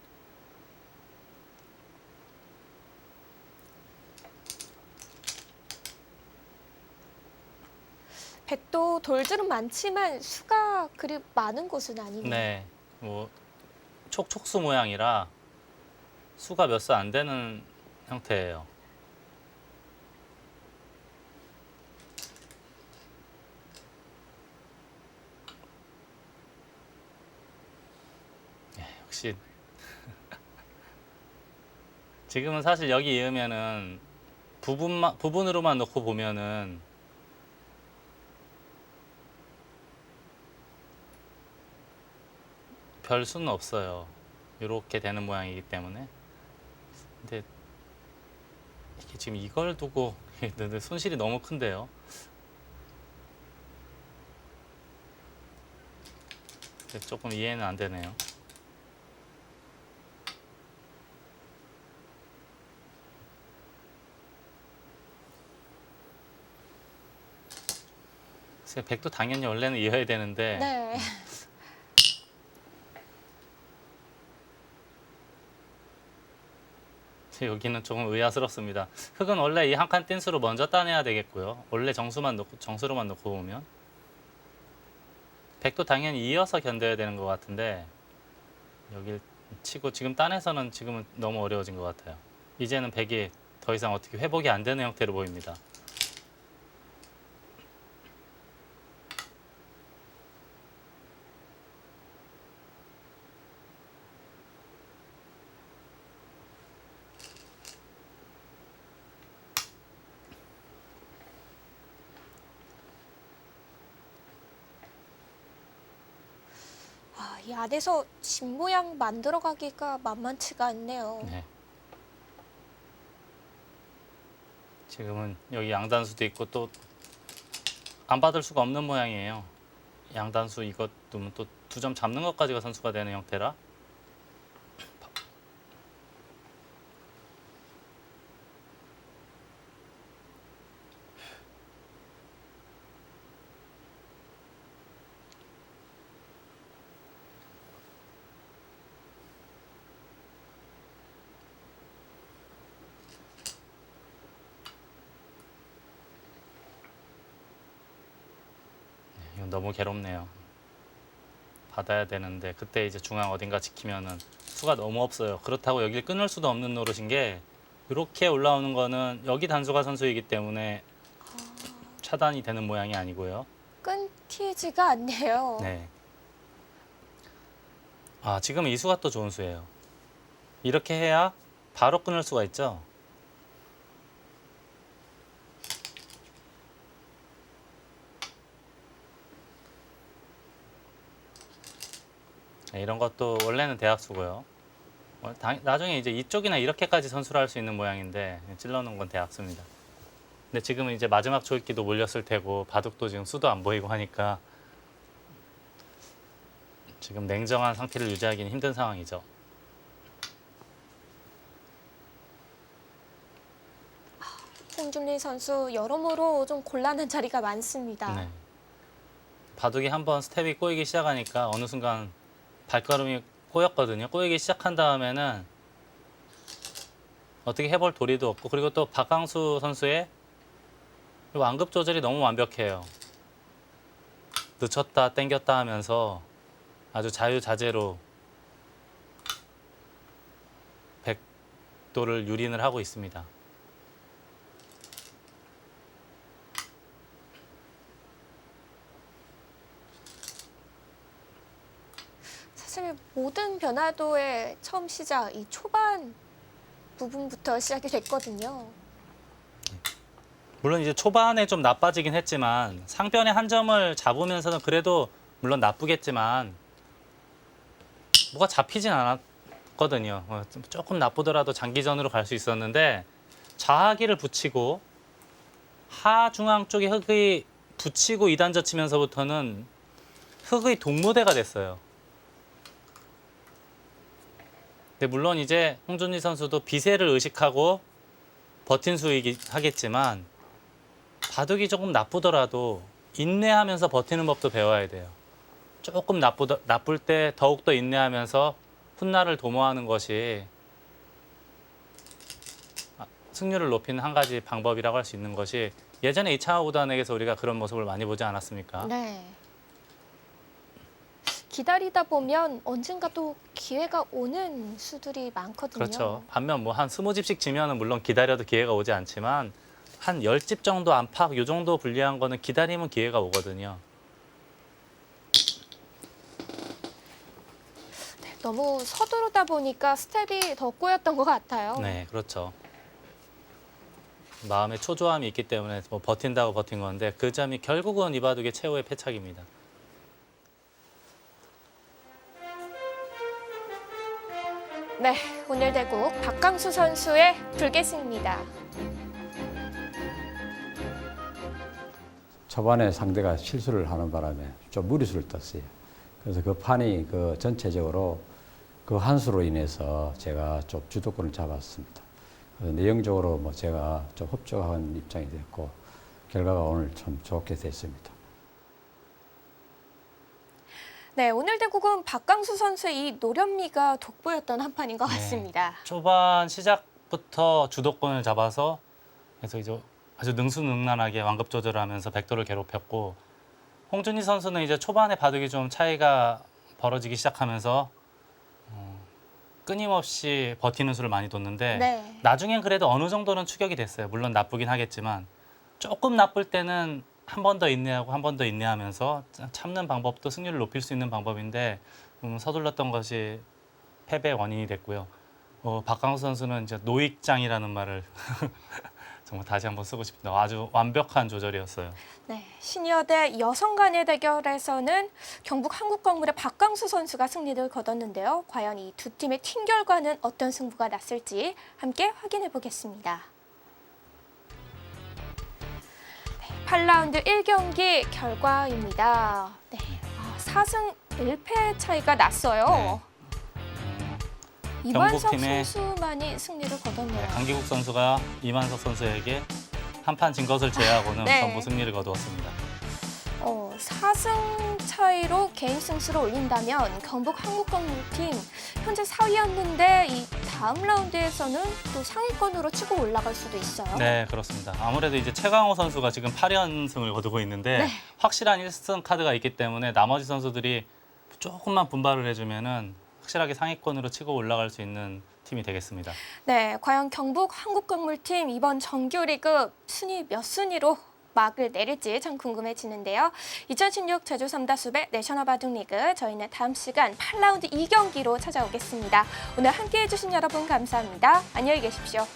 백도 돌들은 많지만 수가 그리 많은 곳은 아니네요. 네, 뭐 촉촉수 모양이라 수가 몇 수 안 되는 형태예요. 역시 지금은 사실 여기 이으면은 부분으로만 놓고 보면은 별 수는 없어요. 이렇게 되는 모양이기 때문에. 근데 이게 지금 이걸 두고 손실이 너무 큰데요. 조금 이해는 안 되네요. 백도 당연히 원래는 이어야 되는데 네. 여기는 조금 의아스럽습니다. 흙은 원래 이 한 칸 띵수로 먼저 따내야 되겠고요. 원래 정수로만 놓고 보면 백도 당연히 이어서 견뎌야 되는 것 같은데 여길 치고 지금 따내서는 지금은 너무 어려워진 것 같아요. 이제는 백이 더 이상 어떻게 회복이 안 되는 형태로 보입니다. 아, 이 안에서 집 모양 만들어가기가 만만치가 않네요. 네. 지금은 여기 양단수도 있고 또 안 받을 수가 없는 모양이에요. 양단수 이것 두면 또 2점 잡는 것까지가 선수가 되는 형태라. 이건 너무 괴롭네요. 받아야 되는데 그때 이제 중앙 어딘가 지키면은 수가 너무 없어요. 그렇다고 여기를 끊을 수도 없는 노릇인 게 이렇게 올라오는 거는 여기 단수가 선수이기 때문에 차단이 되는 모양이 아니고요. 끊기지가 않네요. 네. 아, 지금 이 수가 또 좋은 수예요. 이렇게 해야 바로 끊을 수가 있죠. 네, 이런 것도 원래는 대학수고요. 나중에 이제 이쪽이나 이렇게까지 선수를 할 수 있는 모양인데 찔러놓은 건 대학수입니다. 근데 지금은 이제 마지막 조이기도 몰렸을 테고 바둑도 지금 수도 안 보이고 하니까 지금 냉정한 상태를 유지하기는 힘든 상황이죠. 홍준리 선수 여러모로 좀 곤란한 자리가 많습니다. 네. 바둑이 한번 스텝이 꼬이기 시작하니까 어느 순간 발걸음이 꼬였거든요. 꼬이기 시작한 다음에는 어떻게 해볼 도리도 없고, 그리고 또 박강수 선수의 완급 조절이 너무 완벽해요. 늦췄다 땡겼다 하면서 아주 자유자재로 백도를 유린을 하고 있습니다. 사실 모든 변화도의 처음 시작, 이 초반 부분부터 시작이 됐거든요. 물론 이제 초반에 좀 나빠지긴 했지만 상변의 한 점을 잡으면서는 그래도 물론 나쁘겠지만 뭐가 잡히진 않았거든요. 조금 나쁘더라도 장기전으로 갈 수 있었는데 좌하기를 붙이고 하중앙 쪽에 흙이 붙이고 2단저 치면서부터는 흙의 동무대가 됐어요. 근데 물론 이제 홍준희 선수도 비세를 의식하고 버틴 수이긴 하겠지만 바둑이 조금 나쁘더라도 인내하면서 버티는 법도 배워야 돼요. 조금 나쁠 때 더욱더 인내하면서 훗날을 도모하는 것이 승률을 높이는 한 가지 방법이라고 할 수 있는 것이 예전에 이창호 구단에게서 우리가 그런 모습을 많이 보지 않았습니까? 네. 기다리다 보면 언젠가 또 기회가 오는 수들이 많거든요. 그렇죠. 반면 뭐 한 20집씩 지면은 물론 기다려도 기회가 오지 않지만 한 10집 정도 안팎 요 정도 불리한 거는 기다리면 기회가 오거든요. 너무 서두르다 보니까 스텝이 더 꼬였던 것 같아요. 네, 그렇죠. 마음에 초조함이 있기 때문에 뭐 버틴다고 버틴 건데 그 점이 결국은 이 바둑의 최후의 패착입니다. 네, 오늘 대국 박강수 선수의 불계승입니다. 초반에 상대가 실수를 하는 바람에 좀 무리수를 떴어요. 그래서 그 판이 그 전체적으로 그 한 수로 인해서 제가 좀 주도권을 잡았습니다. 그래서 내용적으로 뭐 제가 좀 협조한 입장이 됐고 결과가 오늘 참 좋게 됐습니다. 네, 오늘 대국은 박강수 선수의 이 노련미가 돋보였던 한 판인 것 네. 같습니다. 초반 시작부터 주도권을 잡아서 그래서 이제 아주 능수능란하게 완급 조절하면서 백도를 괴롭혔고 홍준희 선수는 이제 초반에 바둑이 좀 차이가 벌어지기 시작하면서 끊임없이 버티는 수를 많이 뒀는데 네. 나중엔 그래도 어느 정도는 추격이 됐어요. 물론 나쁘긴 하겠지만 조금 나쁠 때는 한 번 더 인내하고 한 번 더 인내하면서 참는 방법도 승률을 높일 수 있는 방법인데 서둘렀던 것이 패배의 원인이 됐고요. 박강수 선수는 이제 노익장이라는 말을 정말 다시 한번 쓰고 싶습니다. 아주 완벽한 조절이었어요. 네, 시니어 대 여성 간의 대결에서는 경북 한국광물의 박강수 선수가 승리를 거뒀는데요. 과연 이 두 팀의 팀 결과는 어떤 승부가 났을지 함께 확인해 보겠습니다. 8라운드 1경기 결과입니다. 네, 4승 1패 차이가 났어요. 이만석 경북팀의 선수만이 승리를 거뒀네요. 강기국 선수가 이만석 선수에게 한 판 진 것을 제외하고는 네. 전부 승리를 거두었습니다. 4승 차이로 개인 승수를 올린다면 경북 한국광물팀 현재 4위였는데 이 다음 라운드에서는 또 상위권으로 치고 올라갈 수도 있어요. 네, 그렇습니다. 아무래도 이제 최강호 선수가 지금 8연승을 거두고 있는데 네. 확실한 1승 카드가 있기 때문에 나머지 선수들이 조금만 분발을 해주면은 확실하게 상위권으로 치고 올라갈 수 있는 팀이 되겠습니다. 네, 과연 경북 한국광물팀 이번 정규리그 순위 몇 순위로 막을 내릴지 참 궁금해지는데요. 2016 제주 3다수배 내셔널 바둑리그 저희는 다음 시간 8라운드 2경기로 찾아오겠습니다. 오늘 함께해 주신 여러분 감사합니다. 안녕히 계십시오.